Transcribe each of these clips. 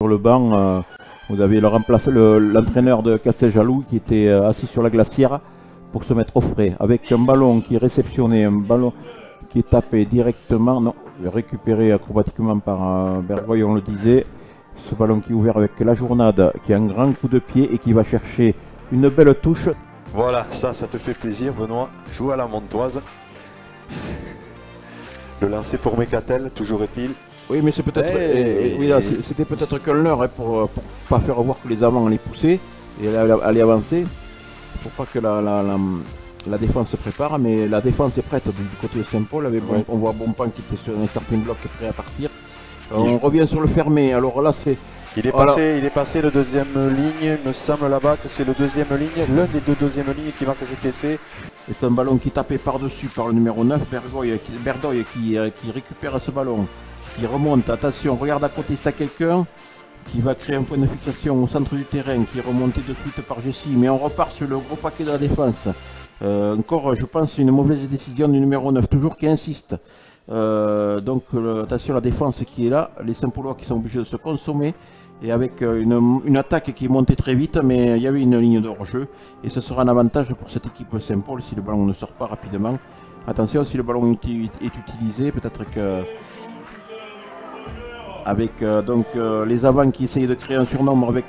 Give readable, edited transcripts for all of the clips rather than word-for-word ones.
Sur le banc, vous avez l'entraîneur de Casteljaloux qui était assis sur la glacière pour se mettre au frais, avec un ballon qui est réceptionné, un ballon qui est tapé directement, non, récupéré acrobatiquement par Bergoy, on le disait. Ce ballon qui est ouvert avec la Journade, qui a un grand coup de pied et qui va chercher une belle touche. Voilà, ça te fait plaisir, Benoît. Joue à la Montoise. Le lancer pour Mécatel, toujours est-il. Oui, mais c'est peut-être, oui, c'était peut-être qu'un leurre hein, pour pas faire voir que les avants allaient pousser et aller avancer. Pour pas que la défense se prépare, mais la défense est prête du côté de Saint-Paul. On voit Bonpan qui était sur un certain bloc prêt à partir. On revient sur le fermé. Alors là, c'est. Il est passé le deuxième ligne, il me semble là-bas que c'est le deuxième ligne, l'un des deux deuxièmes lignes qui marque cet essai. C'est un ballon qui est tapé par-dessus par le numéro 9, Berdoy qui récupère ce ballon, qui remonte. Attention, regarde à côté, c'est à quelqu'un qui va créer un point de fixation au centre du terrain, qui est remonté de suite par Jessie. Mais on repart sur le gros paquet de la défense. Encore, je pense, une mauvaise décision du numéro 9, toujours qui insiste. Donc attention à la défense qui est là, les Saint-Paulois qui sont obligés de se consommer et avec une attaque qui est montée très vite, mais il y avait une ligne de hors-jeu et ce sera un avantage pour cette équipe Saint-Paul si le ballon ne sort pas rapidement. Attention, si le ballon est utilisé, peut-être que avec les avants qui essayaient de créer un surnombre avec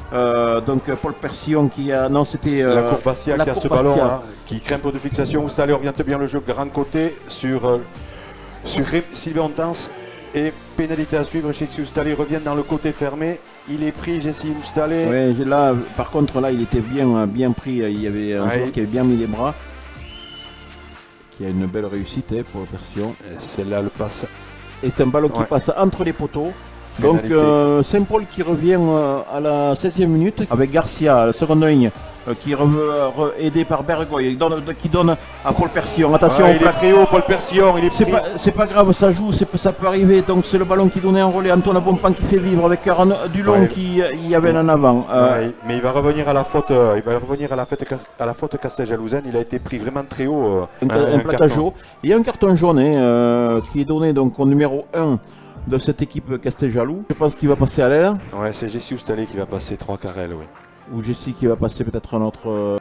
Paul Persillon qui a... Non, c'était... la Courbassia qui a ce ballon là, qui crée un peu de fixation. Oustalé oriente bien le jeu grand côté sur Sylvain Ontens et pénalité à suivre. Jessie Oustalé revient dans le côté fermé. Il est pris, Jessie Oustalé. Oui, là, par contre, là, il était bien pris. Il y avait un joueur qui avait bien mis les bras. Qui a une belle réussite pour la version. Celle-là, le passe. Et c'est un ballon qui passe entre les poteaux. Donc Saint-Paul qui revient à la 16e minute avec Garcia, la seconde ligne, qui est aidé par Bergoy, qui donne à Paul Persillon. Attention, il est très haut, Paul Persillon. C'est pas grave, ça joue, ça peut arriver. Donc c'est le ballon qui donnait un relais. Antoine Bonpan qui fait vivre avec Dulon qui y avait en avant. Mais il va revenir à la faute. Il va revenir à la faute Casteljalouse. Il a été pris vraiment très haut. Un plaquage haut. Il y a un carton jaune qui est donné donc au numéro 1. De cette équipe Casteljaloux. Je pense qu'il va passer à l'aile. Ouais, c'est Jessie Oustalé qui va passer 3 carrels, oui. Ou Jessie qui va passer peut-être un autre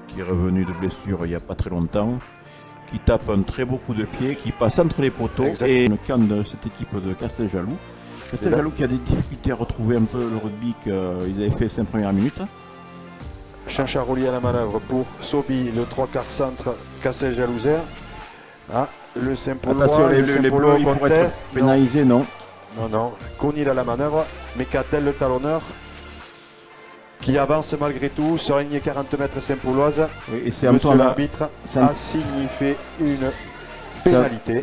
qui est revenu de blessure il n'y a pas très longtemps. Qui tape un très beau coup de pied, qui passe entre les poteaux. Exactement. Et le camp de cette équipe de Casteljaloux. Casteljaloux qui a des difficultés à retrouver un peu le rugby qu'ils avaient fait 5 premières minutes. Chancharoli à la manœuvre pour Sobi, le 3/4 centre Casteljalousien. Ah, le Saint-Paulois, les bleus, ils pourraient être pénalisés, non. Non. Conil à la manœuvre, Mécatel le talonneur, qui avance malgré tout sur la ligne 40 mètres Saint-Pauloise. Oui, et c'est Monsieur l'arbitre a signifié une pénalité.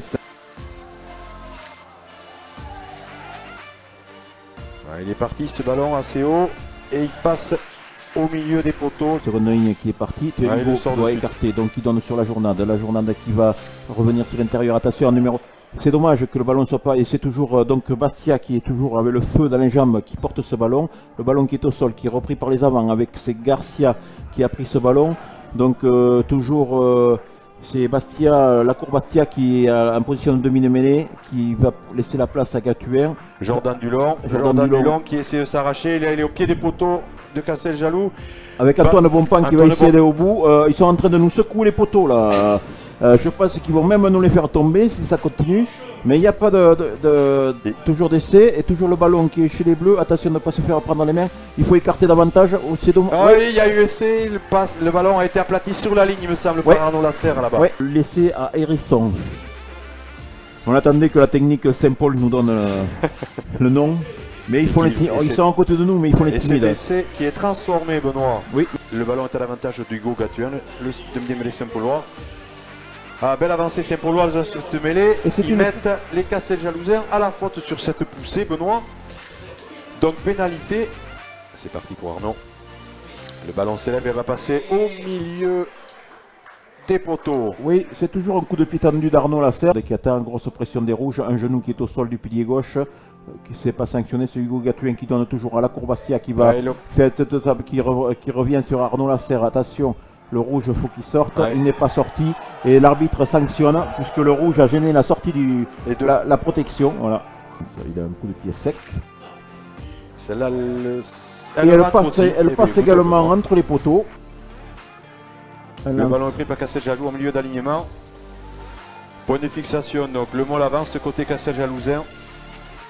Il est parti ce ballon assez haut et il passe au milieu des poteaux. Sur une ligne qui est partie, il doit écarter, donc il donne sur la Journade. La Journade qui va revenir sur l'intérieur. Attention, numéro. C'est dommage que le ballon ne soit pas. Et c'est toujours donc Bastia qui est toujours avec le feu dans les jambes qui porte ce ballon. Le ballon qui est au sol, qui est repris par les avants avec c'est Garcia qui a pris ce ballon. Donc toujours c'est Bastia, la cour Bastia qui est en position de demi-mêlée, qui va laisser la place à Gatuin. Jordan Dulon qui essaie de s'arracher. Il est au pied des poteaux de Casteljaloux. Avec Antoine Bonpan qui va essayer d'aller au bout. Ils sont en train de nous secouer les poteaux là. Je pense qu'ils vont même nous les faire tomber si ça continue. Mais il n'y a pas toujours d'essai et toujours le ballon qui est chez les Bleus. Attention de ne pas se faire prendre dans les mains. Il faut écarter davantage. Oui, il y a eu essai. Le ballon a été aplati sur la ligne, il me semble, par Arnaud Lasserre là-bas. Oui, l'essai à Hérisson. On attendait que la technique Saint-Paul nous donne le nom. Mais ils sont à côté de nous, mais il faut les timider. Et c'est l'essai qui est transformé, Benoît. Oui. Le ballon est à l'avantage d'Hugo Gatuin, le demi-mêlée Saint-Paulois. Ah, belle avancée Saint-Paulois de cette mêlée. Ils mettent les Casteljalousins à la faute sur cette poussée, Benoît. Donc pénalité. C'est parti pour Arnaud. Le ballon s'élève et va passer au milieu des poteaux. Oui, c'est toujours un coup de pied tendu d'Arnaud Lasserre qui attend une grosse pression des rouges. Un genou qui est au sol du pilier gauche. Qui ne s'est pas sanctionné, c'est Hugo Gatuin qui donne toujours à la Courbassia qui va faire qui revient sur Arnaud Lasserre. Attention, le rouge, il faut qu'il sorte, il n'est pas sorti et l'arbitre sanctionne puisque le rouge a gêné la sortie la protection. Voilà. Il a un coup de pied sec. Celle-là, elle passe également entre les poteaux. Le ballon est pris par Casteljalou en milieu d'alignement. Point de fixation, donc le Mol avance côté Casteljalousain.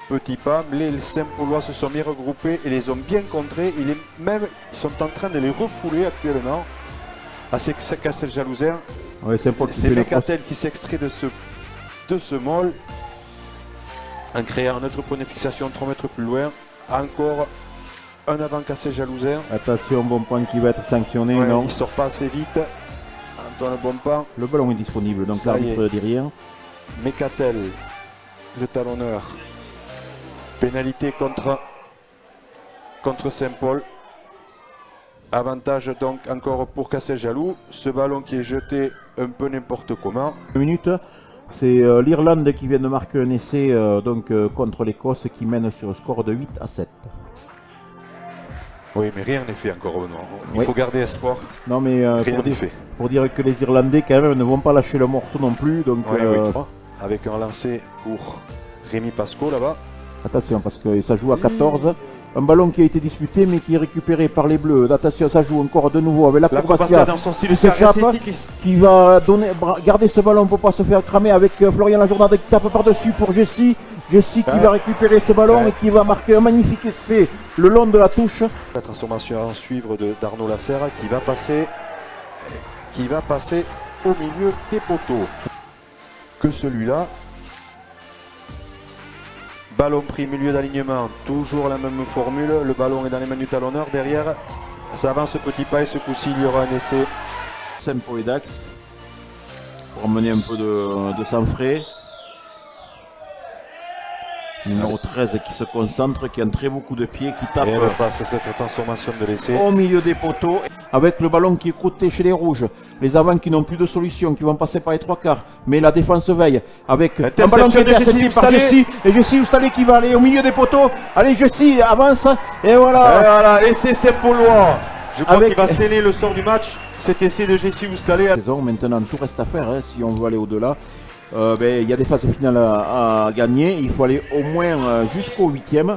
Petit pas, les Saint-Paulois se sont bien regroupés et les ont bien contrés. Ils sont en train de les refouler actuellement. À ces Casteljalousains. Ouais, c'est Mecatel qui s'extrait de ce Mol en créant un autre point de fixation 3 mètres plus loin. Encore un avant Casteljalousain. Attention, bon point qui va être sanctionné. Ouais, non, il sort pas assez vite. Antoine Bonpan. Le ballon est disponible, donc l'arbitre ne dit rien. Mecatel, le talonneur. Pénalité contre Saint-Paul. Avantage donc encore pour Casteljalou. Ce ballon qui est jeté un peu n'importe comment. 1 minute, c'est l'Irlande qui vient de marquer un essai contre l'Écosse qui mène sur un score de 8 à 7. Oui, mais rien n'est fait encore. Il faut garder espoir. Non, mais pour dire que les Irlandais quand même ne vont pas lâcher le morceau non plus. Donc, avec un lancé pour Rémi Pasco là-bas. Attention parce que ça joue à 14. Un ballon qui a été disputé mais qui est récupéré par les Bleus. Attention, ça joue encore de nouveau avec la Croatia qui s'échappe, qui va garder ce ballon pour ne pas se faire cramer avec Florian Lajournade qui tape par-dessus pour Jessie. Jessie qui va récupérer ce ballon et qui va marquer un magnifique essai le long de la touche. La transformation à suivre d'Arnaud Lasserre qui va passer au milieu des poteaux. Que celui-là. Ballon pris, milieu d'alignement, toujours la même formule. Le ballon est dans les mains du talonneur. Derrière, ça avance ce petit pas et ce coup-ci, il y aura un essai. Simple pour les Dax, pour amener un peu de sang frais. Numéro 13 qui se concentre, qui a un très beau coup de pied, qui tape cette transformation de l'essai au milieu des poteaux. Avec le ballon qui est coté chez les rouges. Les avants qui n'ont plus de solution, qui vont passer par les 3 quarts. Mais la défense veille. Avec un ballon qui est intercepté par Jessie. Et Jessie Oustalé qui va aller au milieu des poteaux. Allez, Jessie avance. Et voilà. Essai Saint-Paulois. Je crois qu'il va sceller le sort du match. Cet essai de Jessie Oustalé. Maintenant, tout reste à faire si on veut aller au-delà. Il y a des phases finales à gagner. Il faut aller au moins jusqu'au 8e.